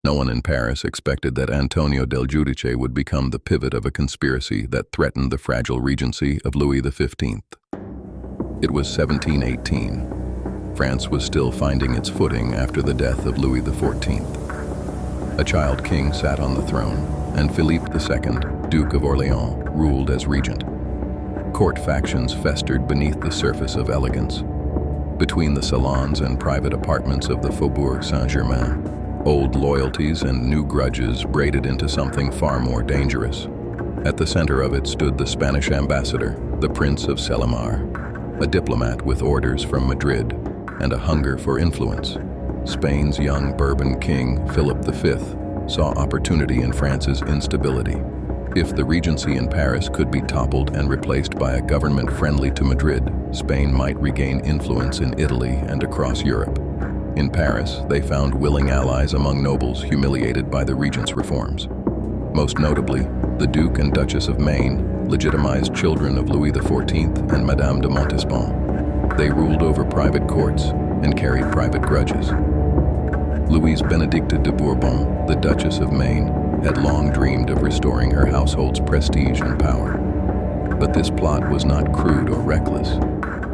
No one in Paris expected that Antonio del Giudice would become the pivot of a conspiracy that threatened the fragile regency of Louis XV. It was 1718. France was still finding its footing after the death of Louis XIV. A child king sat on the throne, and Philippe II, Duke of Orléans, ruled as regent. Court factions festered beneath the surface of elegance. Between the salons and private apartments of the Faubourg Saint-Germain, old loyalties and new grudges braided into something far more dangerous. At the center of it stood the Spanish ambassador, the Prince of Cellamare, a diplomat with orders from Madrid and a hunger for influence. Spain's young Bourbon king, Philip V, saw opportunity in France's instability. If the regency in Paris could be toppled and replaced by a government friendly to Madrid, Spain might regain influence in Italy and across Europe. In Paris, they found willing allies among nobles humiliated by the regent's reforms. Most notably, the Duke and Duchess of Maine, legitimized children of Louis XIV and Madame de Montespan. They ruled over private courts and carried private grudges. Louise Benedicte de Bourbon, the Duchess of Maine, had long dreamed of restoring her household's prestige and power. But this plot was not crude or reckless.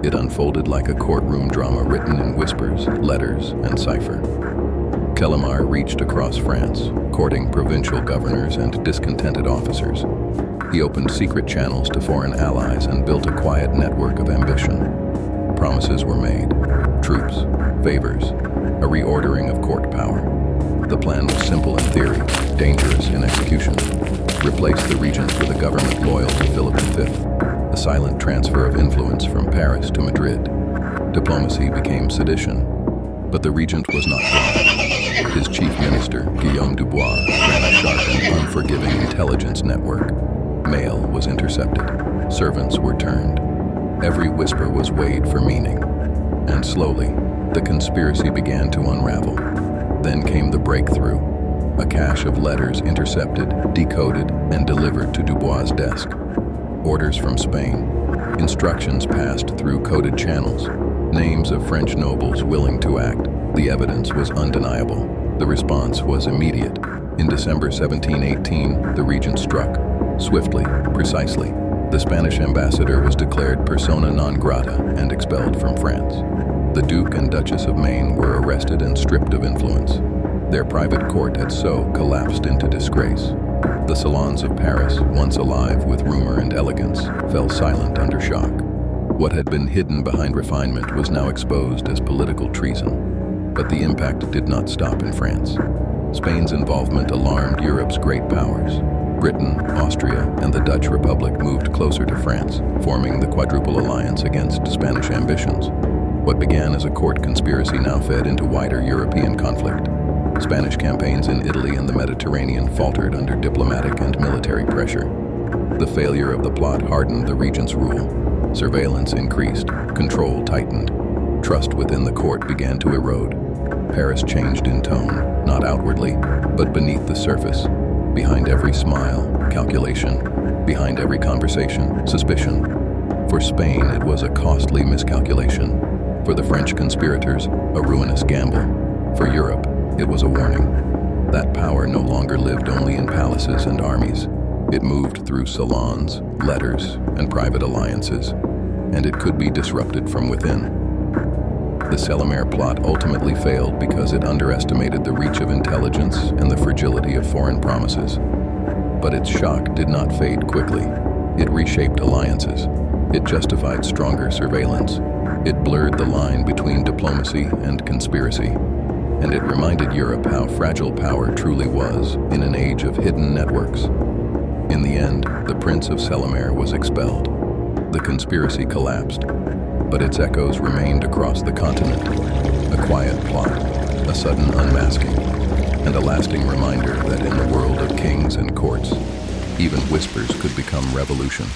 It unfolded like a courtroom drama written in whispers, letters, and cipher. Cellamare reached across France, courting provincial governors and discontented officers. He opened secret channels to foreign allies and built a quiet network of ambition. Promises were made: troops, favors, a reordering of court power. The plan was simple in theory, dangerous in execution. Replace the regent with a government loyal to Philip V, a silent transfer of influence from Paris to Madrid. Diplomacy became sedition, but the regent was not blind. His chief minister, Guillaume Dubois, ran a sharp and unforgiving intelligence network. Mail was intercepted. Servants were turned. Every whisper was weighed for meaning. And slowly, the conspiracy began to unravel. Then came the breakthrough. A cache of letters intercepted, decoded, and delivered to Dubois' desk. Orders from Spain. Instructions passed through coded channels. Names of French nobles willing to act. The evidence was undeniable. The response was immediate. In December 1718, the regent struck. Swiftly, precisely. The Spanish ambassador was declared persona non grata and expelled from France. The Duke and Duchess of Maine were arrested and stripped of influence. Their private court at Sceaux collapsed into disgrace. The salons of Paris, once alive with rumor and elegance, fell silent under shock. What had been hidden behind refinement was now exposed as political treason. But the impact did not stop in France. Spain's involvement alarmed Europe's great powers. Britain, Austria, and the Dutch Republic moved closer to France, forming the Quadruple Alliance against Spanish ambitions. What began as a court conspiracy now fed into wider European conflict. Spanish campaigns in Italy and the Mediterranean faltered under diplomatic and military pressure. The failure of the plot hardened the regent's rule. Surveillance increased, control tightened. Trust within the court began to erode. Paris changed in tone, not outwardly, but beneath the surface. Behind every smile, calculation. Behind every conversation, suspicion. For Spain, it was a costly miscalculation. For the French conspirators, a ruinous gamble. For Europe, it was a warning. That power no longer lived only in palaces and armies. It moved through salons, letters, and private alliances, and it could be disrupted from within. The Cellamare plot ultimately failed because it underestimated the reach of intelligence and the fragility of foreign promises. But its shock did not fade quickly. It reshaped alliances. It justified stronger surveillance. It blurred the line between diplomacy and conspiracy. And it reminded Europe how fragile power truly was in an age of hidden networks. In the end, the Prince of Cellamare was expelled. The conspiracy collapsed, but its echoes remained across the continent. A quiet plot, a sudden unmasking, and a lasting reminder that in the world of kings and courts, even whispers could become revolution.